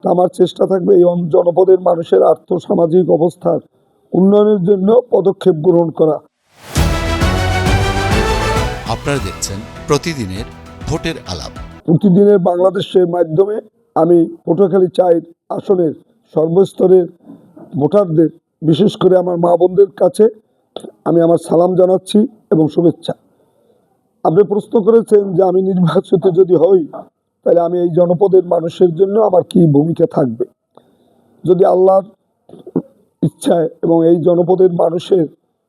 আমার চেষ্টা থাকবে এই জনপদের মানুষের আর্থসামাজিক অবস্থার উন্নয়নের জন্য পদক্ষেপ গ্রহণ করা। আপনারা দেখছেন প্রতিদিনের ভোটের আলাপ। প্রতিদিনের বাংলাদেশের মাধ্যমে আমি পটুয়াখালী 4 আসনের সর্বস্তরের ভোটারদের, বিশেষ করে আমার মা বোনদের কাছে আমি আমার সালাম জানাচ্ছি এবং শুভেচ্ছা। আপনি প্রশ্ন করেছেন যে আমি নির্বাচিত যদি হই তাহলে আমি এই জনপদের মানুষের জন্য আমার কি ভূমিকা থাকবে। যদি আল্লাহর ইচ্ছায় এবং এই জনপদের মানুষের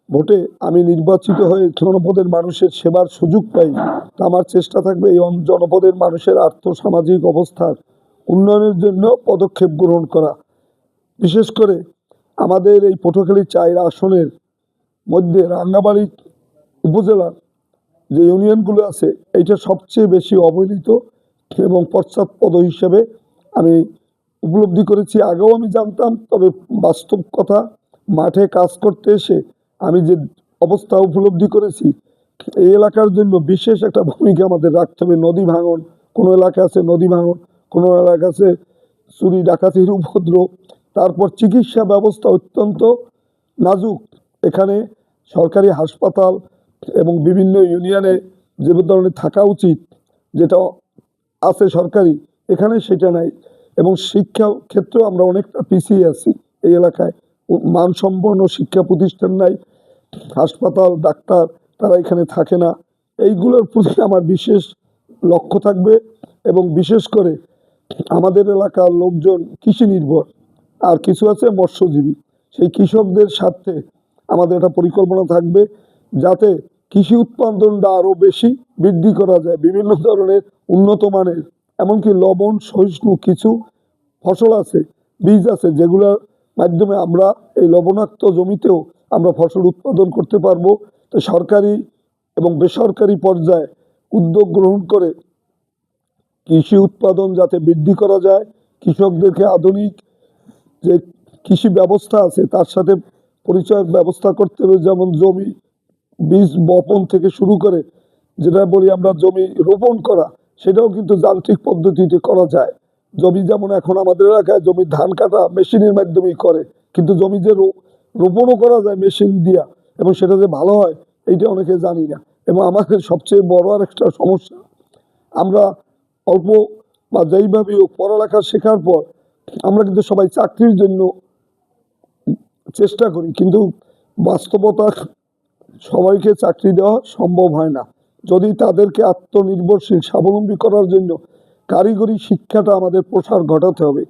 ভোটে আমি নির্বাচিত হয়ে জনপদের মানুষের সেবার সুযোগ পাই, তা আমার চেষ্টা থাকবে এই জনপদের মানুষের আর্থসামাজিক অবস্থার উন্নয়নের জন্য পদক্ষেপ গ্রহণ করা। বিশেষ করে আমাদের এই পটুয়াখালী 4 আসনের মধ্যে রাঙ্গামাটি উপজেলার যে ইউনিয়নগুলো আছে এইটা সবচেয়ে বেশি অবহেলিত এবং পশ্চাৎপদ হিসেবে আমি উপলব্ধি করেছি। আগেও আমি জানতাম, তবে বাস্তব কথা মাঠে কাজ করতে এসে আমি যে অবস্থা উপলব্ধি করেছি, এই এলাকার জন্য বিশেষ একটা ভূমিকা আমাদের রাখতে হবে। নদী ভাঙন, কোনো এলাকা আছে নদী ভাঙন, কোনো এলাকা আছে চুরি ডাকাতির উপদ্রব, তারপর চিকিৎসা ব্যবস্থা অত্যন্ত নাজুক। এখানে সরকারি হাসপাতাল এবং বিভিন্ন ইউনিয়নে যে ধরনের থাকা উচিত, যেটা আছে সরকারি, এখানে সেটা নাই। এবং শিক্ষা ক্ষেত্রেও আমরা অনেকটা পিছিয়ে আছি। এই এলাকায় মানসম্পন্ন শিক্ষা প্রতিষ্ঠান নাই, হাসপাতাল, ডাক্তার তারা এখানে থাকে না। এইগুলোর প্রতি আমার বিশেষ লক্ষ্য থাকবে। এবং বিশেষ করে আমাদের এলাকার লোকজন কৃষি নির্ভর, আর কিছু আছে মৎস্যজীবী। সেই কৃষকদের স্বার্থে আমাদের একটা পরিকল্পনা থাকবে যাতে কৃষি উৎপাদনটা আরও বেশি বৃদ্ধি করা যায়। বিভিন্ন ধরনের উন্নত মানের, এমনকি লবণ সহিষ্ণু কিছু ফসল আছে, বীজ আছে, যেগুলোর মাধ্যমে আমরা এই লবণাক্ত জমিতেও আমরা ফসল উৎপাদন করতে পারবো। তো সরকারি এবং বেসরকারি পর্যায়ে উদ্যোগ গ্রহণ করে কৃষি উৎপাদন যাতে বৃদ্ধি করা যায়, কৃষকদেরকে আধুনিক যে কৃষি ব্যবস্থা আছে তার সাথে পরিচয়ের ব্যবস্থা করতে হবে। যেমন জমি বীজ বপন থেকে শুরু করে, যেটা বলি আমরা জমি রোপণ করা, সেটাও কিন্তু যান্ত্রিক পদ্ধতিতে করা যায়। জমি যেমন এখন আমাদের এলাকায় জমি ধান কাটা মেশিনের মাধ্যমেই করে, কিন্তু জমি যে রোপণও করা যায় মেশিন দিয়া, এবং সেটা যে ভালো হয় এইটা অনেকে জানি না। এবং আমাদের সবচেয়ে বড় আর একটা সমস্যা, আমরা অল্প বা যেইভাবে পড়ালেখা শেখার পর আমরা কিন্তু সবাই চাকরির জন্য চেষ্টা করি, কিন্তু বাস্তবতা সবাইকে চাকরি দেওয়া সম্ভব হয় না। যদি তাদেরকে আত্মনির্ভরশীল স্বাবলম্বী করার জন্য কারিগরি শিক্ষাটা আমাদের প্রসার ঘটাতে হবে।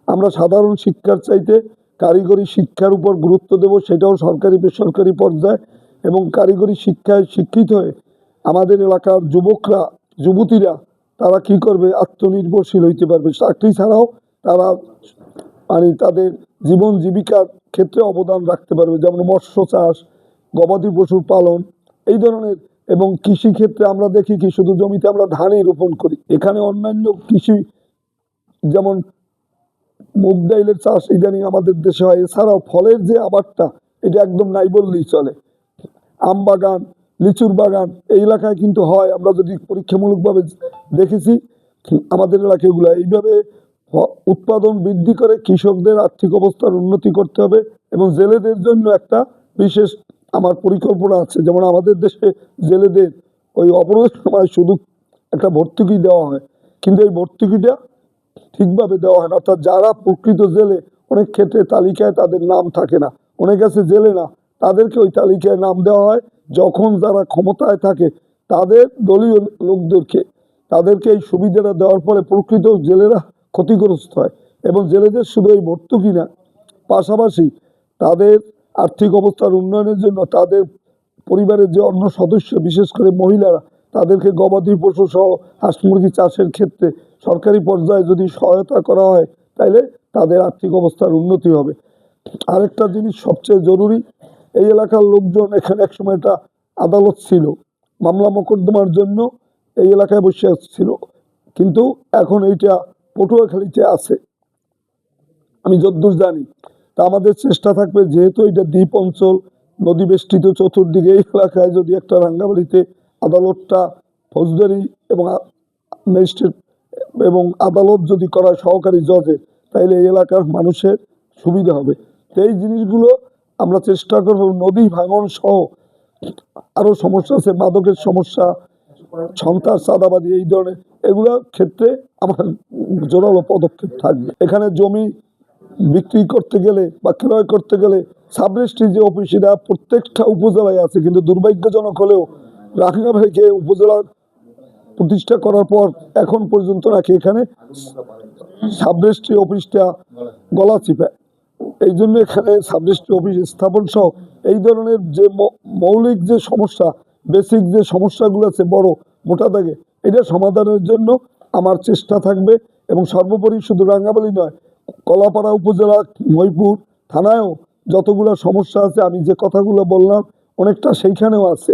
আমরা সাধারণ শিক্ষার চাইতে কারিগরি শিক্ষার উপর গুরুত্ব দেব, সেটাও সরকারি বেসরকারি পর্যায়ে। এবং কারিগরি শিক্ষায় শিক্ষিত হয়ে আমাদের এলাকার যুবকরা, যুবতীরা তারা কি করবে, আত্মনির্ভরশীল হইতে পারবে। চাকরি ছাড়াও তারা তাদের জীবন জীবিকার ক্ষেত্রে অবদান রাখতে পারবে, যেমন মৎস্য চাষ, গবাদি পশু পালন, এই ধরনের। এবং কৃষি ক্ষেত্রে আমরা দেখি কি শুধু জমিতে আমরা ধানই রোপণ করি, এখানে অন্যান্য কৃষি যেমন মুগ ডাইলের চাষ ইদানিং আমাদের দেশে হয়। এছাড়াও ফলের যে আবাদটা, এটা একদম নাই বললেই চলে। আম বাগান, লিচুর বাগান এই এলাকায় কিন্তু হয়, আমরা যদি পরীক্ষামূলকভাবে দেখেছি আমাদের এলাকাগুলো। এইভাবে উৎপাদন বৃদ্ধি করে কৃষকদের আর্থিক অবস্থার উন্নতি করতে হবে। এবং জেলেদের জন্য একটা বিশেষ আমার পরিকল্পনা আছে। যেমন আমাদের দেশে জেলেদের ওই অবরোধের সময় শুধু একটা ভর্তুকি দেওয়া হয়, কিন্তু এই ভর্তুকিটা ঠিকভাবে দেওয়া হয় না। অর্থাৎ যারা প্রকৃত জেলে, অনেক ক্ষেত্রে তালিকায় তাদের নাম থাকে না, অনেক আছে জেলে না, তাদেরকে ওই তালিকায় নাম দেওয়া হয় যখন যারা ক্ষমতায় থাকে তাদের দলীয় লোকদেরকে। তাদেরকে এই সুবিধাটা দেওয়ার ফলে প্রকৃত জেলেরা ক্ষতিগ্রস্ত হয়। এবং জেলেদের শুধু এই ভর্তুকি না, পাশাপাশি তাদের আর্থিক অবস্থার উন্নয়নের জন্য তাদের পরিবারের যে অন্য সদস্য, বিশেষ করে মহিলারা, তাদেরকে গবাদি পশু সহ হাঁস মুরগি চাষের ক্ষেত্রে সরকারি পর্যায়ে যদি সহায়তা করা হয়, তাইলে তাদের আর্থিক অবস্থার উন্নতি হবে। আরেকটা জিনিস সবচেয়ে জরুরি, এই এলাকার লোকজন, এখানে একসময় একটা আদালত ছিল, মামলা মোকদ্দমার জন্য এই এলাকায় বসে ছিল, কিন্তু এখন এইটা পটুয়াখালীতে আছে আমি যতদূর জানি। তা আমাদের চেষ্টা থাকবে, যেহেতু এটা দ্বীপ অঞ্চল, নদী বেষ্টিত চতুর্দিকে, এই এলাকায় যদি একটা রাঙ্গামাটিতে আদালতটা ফৌজদারি এবং ম্যাজিস্ট্রেট এবং আদালত যদি করা সহকারী জজের, তাইলে এই এলাকার মানুষের সুবিধা হবে। তো এই জিনিসগুলো আমরা চেষ্টা করব। নদী ভাঙন সহ আরও সমস্যা আছে, মাদকের সমস্যা, সন্ত্রাস, চাঁদাবাদী, এই ধরনের এগুলোর ক্ষেত্রে আমার জোরালো পদক্ষেপ থাকবে। এখানে জমি বিক্রি করতে গেলে বা ক্রয় করতে গেলে সাবরেজিস্ট্রি যে অফিস, এটা প্রত্যেকটা উপজেলায় আছে, কিন্তু দুর্ভাগ্যজনক হলেও রাঙ্গামাটিকে উপজেলা প্রতিষ্ঠা করার পর এখন পর্যন্ত নাকি এখানে সাবরেজিস্ট্রি অফিসটা গলাচিপা। এই জন্য এখানে সাবরেজিস্ট্রি অফিস স্থাপন সহ এই ধরনের যে মৌলিক যে সমস্যা, বেসিক যে সমস্যাগুলো আছে বড় মোটা দাগে, এটা সমাধানের জন্য আমার চেষ্টা থাকবে। এবং সর্বোপরি শুধু রাঙ্গামাটি নয়, কলাপাড়া উপজেলা, মহিপুর থানায়ও যতগুলো সমস্যা আছে, আমি যে কথাগুলো বললাম অনেকটা সেইখানেও আছে।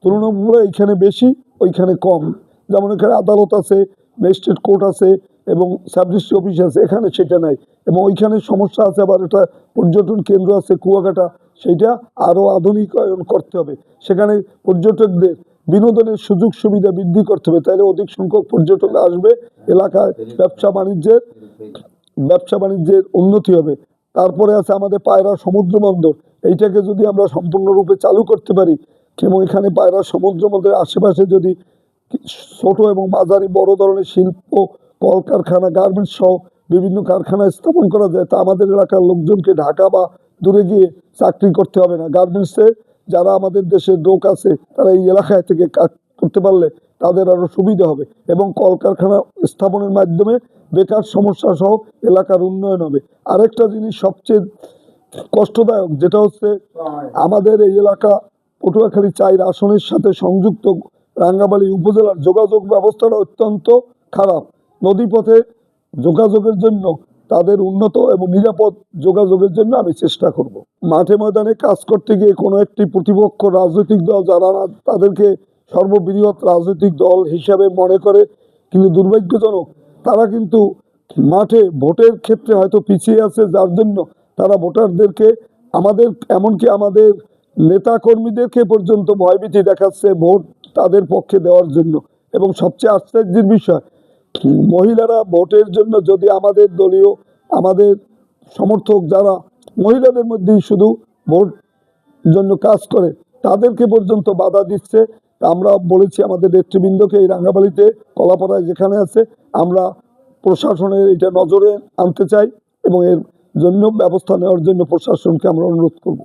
তুলনামূলক এইখানে বেশি, ওইখানে কম। যেমন এখানে আদালত আছে, ম্যাজিস্ট্রেট কোর্ট আছে এবং সাবরেজিস্ট্রি অফিস আছে, এখানে সেটা নাই। এবং ওইখানে সমস্যা আছে, আবার একটা পর্যটন কেন্দ্র আছে কুয়াকাটা, সেইটা আরও আধুনিকায়ন করতে হবে। সেখানে পর্যটকদের বিনোদনের সুযোগ সুবিধা বৃদ্ধি করতে হবে, তাহলে অধিক সংখ্যক পর্যটক আসবে, এলাকায় ব্যবসা বাণিজ্যের উন্নতি হবে। তারপরে আছে আমাদের পায়রা সমুদ্র বন্দর, এইটাকে যদি আমরা সম্পূর্ণরূপে চালু করতে পারি এবং এখানে পায়রা সমুদ্র বন্দরের আশেপাশে যদি ছোট এবং মাঝারি বড় ধরনের শিল্প, কলকারখানা, গার্মেন্টস সহ বিভিন্ন কারখানা স্থাপন করা যায়, তা আমাদের এলাকার লোকজনকে ঢাকা বা দূরে গিয়ে চাকরি করতে হবে না। গার্মেন্টসে যারা আমাদের দেশের লোক আছে, তারা এই এলাকায় থেকে কাজ করতে পারলে তাদের আরও সুবিধা হবে এবং কলকারখানা স্থাপনের মাধ্যমে বেকার সমস্যা সহ এলাকার উন্নয়ন হবে। আরেকটা জিনিস সবচেয়ে কষ্টদায়ক, যেটা হচ্ছে আমাদের এই এলাকা পটুয়াখালী 4 আসনের সাথে সংযুক্ত রাঙ্গামাটি উপজেলার যোগাযোগ ব্যবস্থাটা অত্যন্ত খারাপ। নদীপথে যোগাযোগের জন্য তাদের উন্নত এবং নিরাপদ যোগাযোগের জন্য আমি চেষ্টা করব। মাঠে ময়দানে কাজ করতে গিয়ে কোনো একটি প্রতিপক্ষ রাজনৈতিক দল যারা না, তাদেরকে সর্ববৃহৎ রাজনৈতিক দল হিসাবে মনে করে, কিন্তু দুর্ভাগ্যজনক তারা কিন্তু মাঠে ভোটের ক্ষেত্রে হয়তো পিছিয়ে আছে, যার জন্য তারা ভোটারদেরকে, আমাদের এমনকি আমাদের নেতা কর্মীদেরকে পর্যন্ত ভয়ভীতি দেখাচ্ছে ভোট তাদের পক্ষে দেওয়ার জন্য। এবং সবচেয়ে আশ্চর্যের বিষয়, মহিলারা ভোটের জন্য, যদি আমাদের দলীয়, আমাদের সমর্থক যারা মহিলাদের মধ্যেই শুধু ভোট জন্য কাজ করে, তাদেরকে পর্যন্ত বাধা দিচ্ছে। তা আমরা বলেছি আমাদের নেতৃবৃন্দকে, এই রাঙ্গামাটিতে কলাপাড়ায় যেখানে আছে, আমরা প্রশাসনের এটা নজরে আনতে চাই এবং এর জন্য ব্যবস্থা নেওয়ার জন্য প্রশাসনকে আমরা অনুরোধ করব।